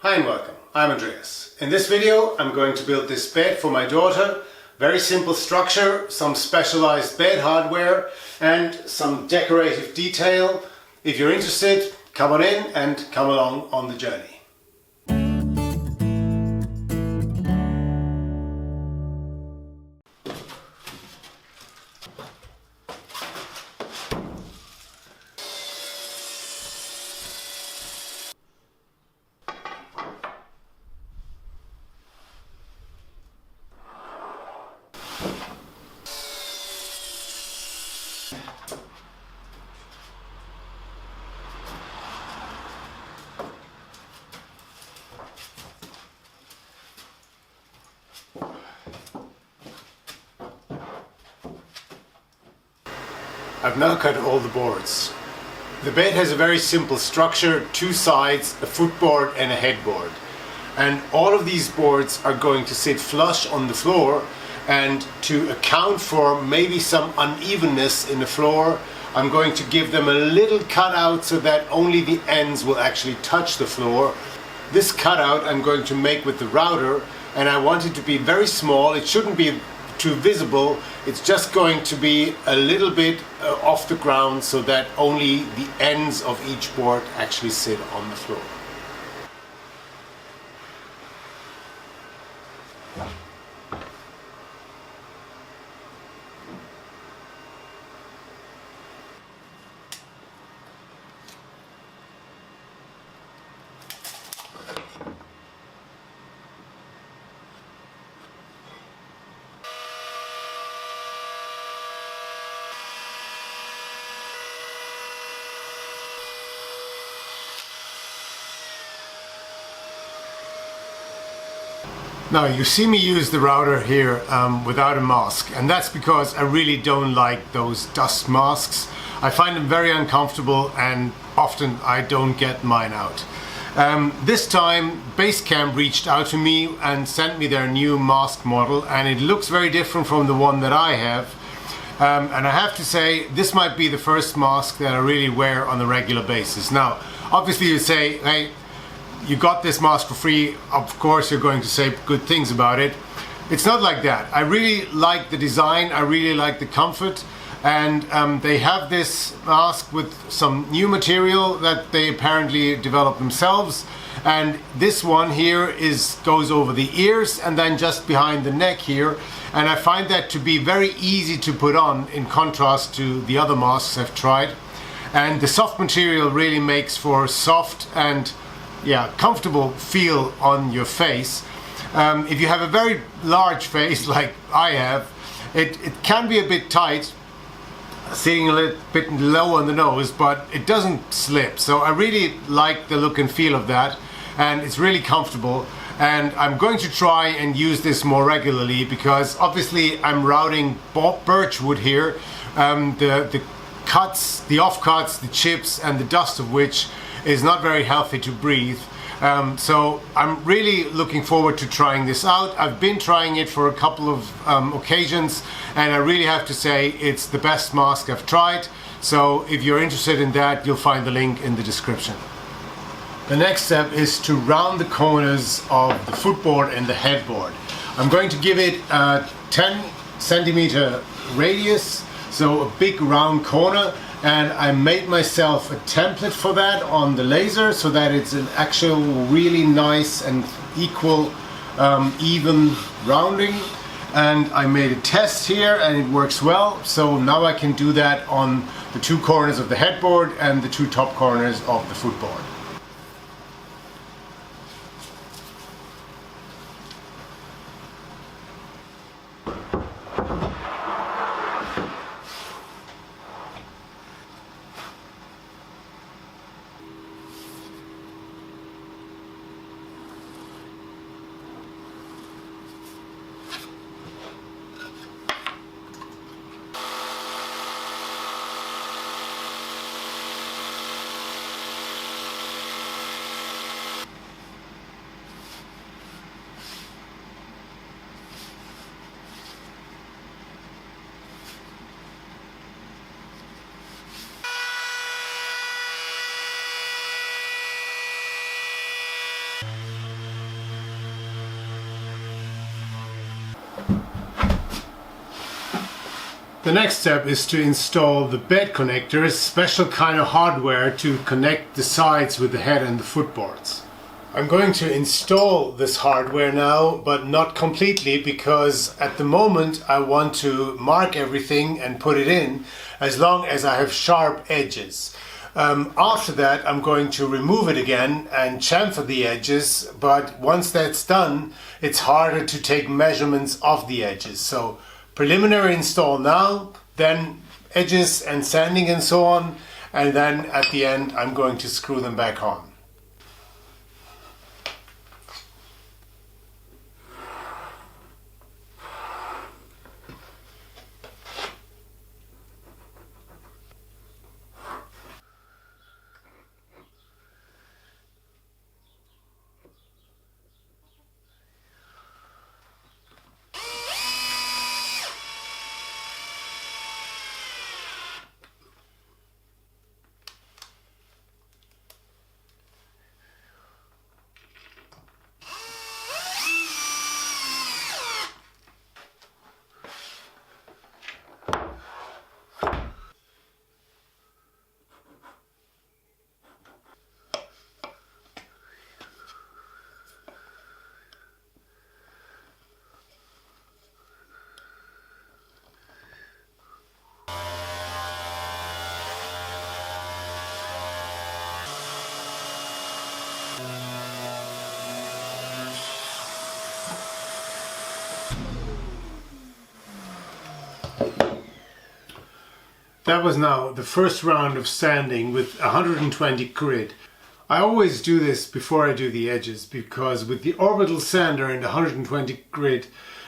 Hi and welcome, I'm Andreas. In this video I'm going to build this bed for my daughter. Very simple structure, some specialized bed hardware and some decorative detail. If you're interested, come on in and come along on the journey. I've now cut all the boards. The bed has a very simple structure, two sides, a footboard and a headboard. And all of these boards are going to sit flush on the floor, and to account for maybe some unevenness in the floor, I'm going to give them a little cutout so that only the ends will actually touch the floor. This cutout I'm going to make with the router, and I want it to be very small. It shouldn't be too visible. It's just going to be a little bit off the ground so that only the ends of each board actually sit on the floor. Now you see me use the router here without a mask, and that's because I really don't like those dust masks. I find them very uncomfortable and often I don't get mine out. This time Basecamp reached out to me and sent me their new mask model, and it looks very different from the one that I have. And I have to say, this might be the first mask that I really wear on a regular basis. Now obviously you say, hey, you got this mask for free, of course you're going to say good things about it. It's not like that. I really like the design, I really like the comfort, and they have this mask with some new material that they apparently developed themselves, and this one here goes over the ears and then just behind the neck here, and I find that to be very easy to put on in contrast to the other masks I've tried. And the soft material really makes for soft and comfortable feel on your face. If you have a very large face like I have, it can be a bit tight, sitting a little bit low on the nose, but it doesn't slip. So I really like the look and feel of that, and it's really comfortable. And I'm going to try and use this more regularly because obviously I'm routing birch wood here. The cuts, the offcuts, the chips and the dust of which is not very healthy to breathe. So I'm really looking forward to trying this out. I've been trying it for a couple of occasions, and I really have to say it's the best mask I've tried. So if you're interested in that, you'll find the link in the description. The next step is to round the corners of the footboard and the headboard. I'm going to give it a 10 centimeter radius, so a big round corner. And I made myself a template for that on the laser so that it's an actual really nice and equal, even rounding. And I made a test here and it works well. So now I can do that on the two corners of the headboard and the two top corners of the footboard. The next step is to install the bed connectors, special kind of hardware to connect the sides with the head and the footboards. I'm going to install this hardware now, but not completely, because at the moment I want to mark everything and put it in as long as I have sharp edges. After that I'm going to remove it again and chamfer the edges, but once that's done it's harder to take measurements of the edges. So preliminary install now, then edges and sanding and so on, and then at the end I'm going to screw them back on. That was now the first round of sanding with 120 grit. I always do this before I do the edges, because with the orbital sander and 120 grit,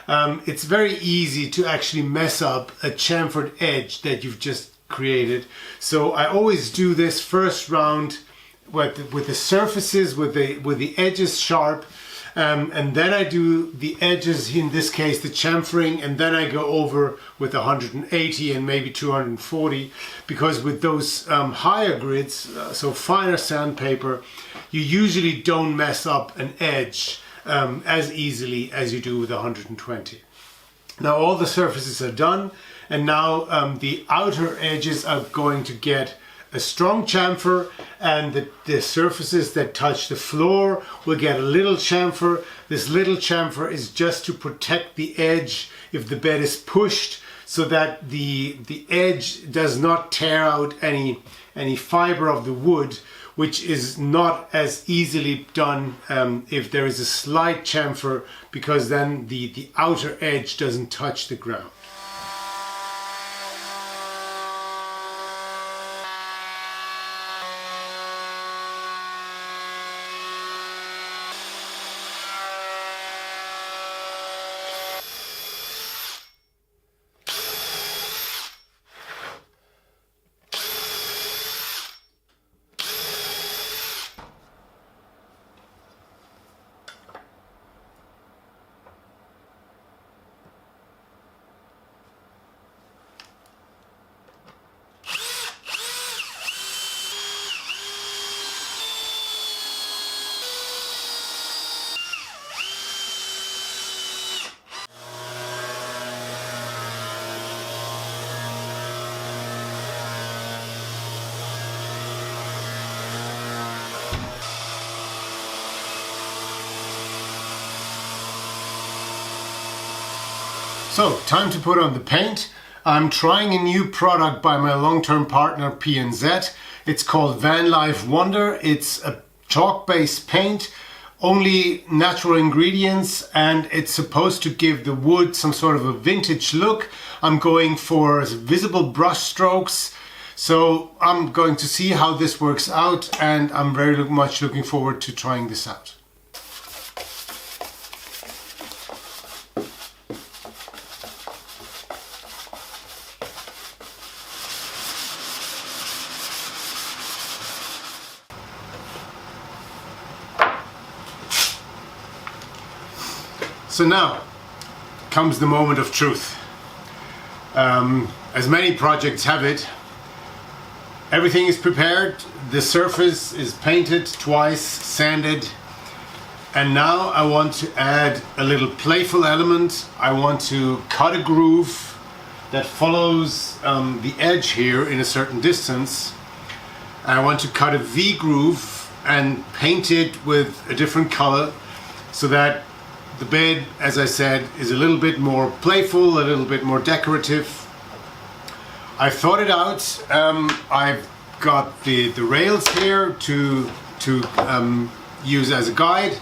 it's very easy to actually mess up a chamfered edge that you've just created. So I always do this first round with the surfaces, with the edges sharp, and then I do the edges, in this case the chamfering, and then I go over with 180 and maybe 240, because with those higher grids, so finer sandpaper, you usually don't mess up an edge as easily as you do with 120. Now all the surfaces are done, and now the outer edges are going to get a strong chamfer, and the surfaces that touch the floor will get a little chamfer. This little chamfer is just to protect the edge if the bed is pushed, so that the edge does not tear out any fiber of the wood, which is not as easily done if there is a slight chamfer, because then the outer edge doesn't touch the ground. So, time to put on the paint. I'm trying a new product by my long-term partner PNZ. It's called Van Life Wonder. It's a chalk-based paint, only natural ingredients, and it's supposed to give the wood some sort of a vintage look. I'm going for visible brush strokes. So I'm going to see how this works out, and I'm very much looking forward to trying this out. So now comes the moment of truth. As many projects have it, everything is prepared, the surface is painted twice, sanded, and now I want to add a little playful element. I want to cut a groove that follows the edge here in a certain distance. And I want to cut a V-groove and paint it with a different color so that the bed, as I said, is a little bit more playful, a little bit more decorative. I've thought it out. I've got the rails here to use as a guide.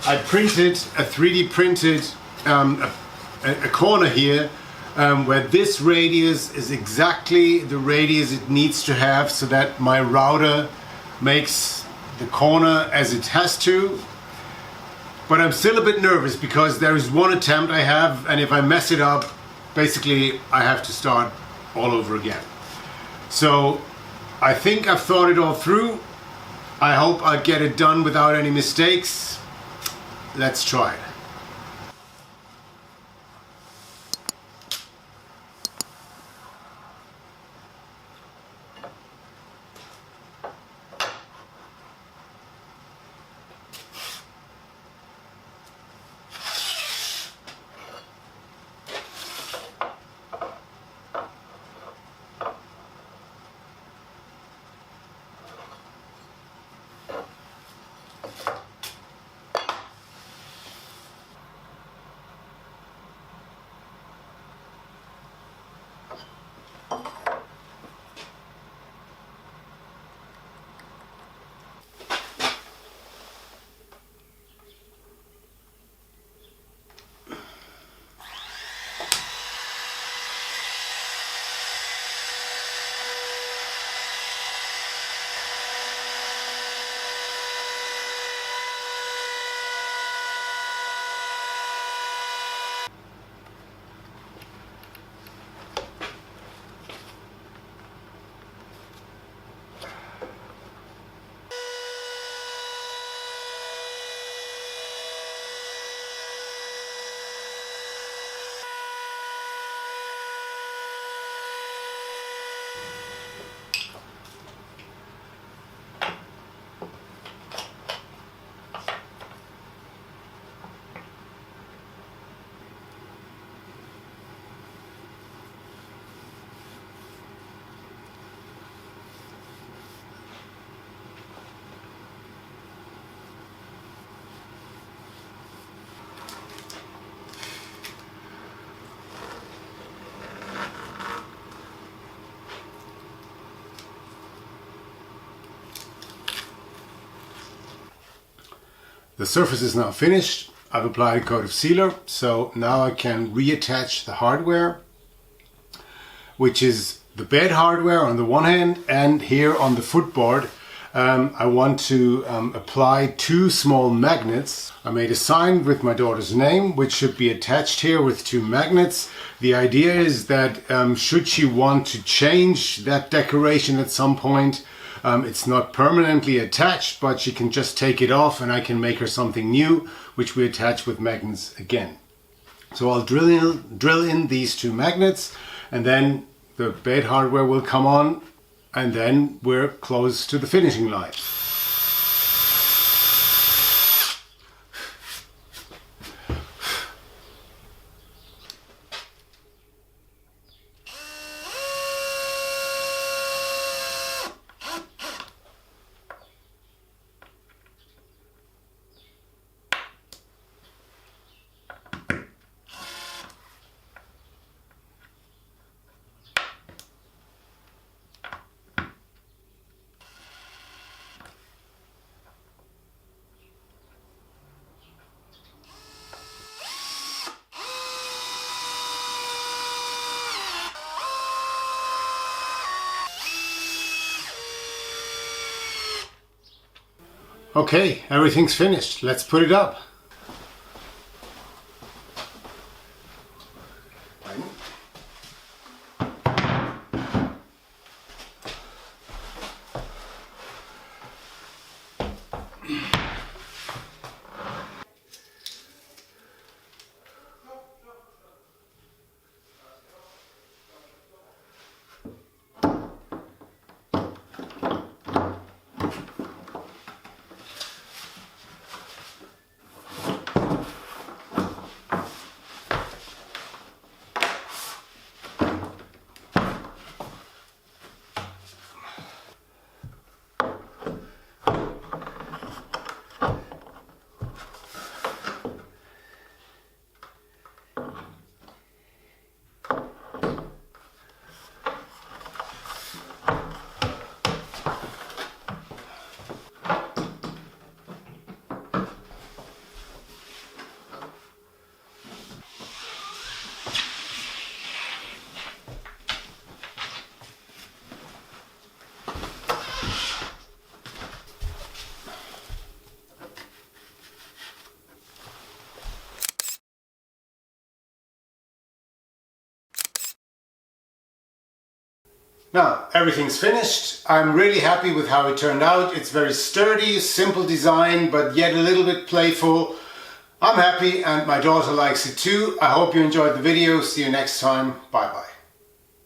I printed a 3D printed a corner here where this radius is exactly the radius it needs to have so that my router makes the corner as it has to. But I'm still a bit nervous because there is one attempt I have, and if I mess it up, basically I have to start all over again. So I think I've thought it all through. I hope I get it done without any mistakes. Let's try it. The surface is now finished. I've applied a coat of sealer, so now I can reattach the hardware, which is the bed hardware on the one hand, and here on the footboard I want to apply two small magnets. I made a sign with my daughter's name, which should be attached here with two magnets. The idea is that should she want to change that decoration at some point, it's not permanently attached, but she can just take it off and I can make her something new, which we attach with magnets again. So I'll drill in these two magnets, and then the bed hardware will come on, and then we're close to the finishing line. Okay, everything's finished. Let's put it up. Now, everything's finished. I'm really happy with how it turned out. It's very sturdy, simple design, but yet a little bit playful. I'm happy and my daughter likes it too. I hope you enjoyed the video. See you next time. Bye bye.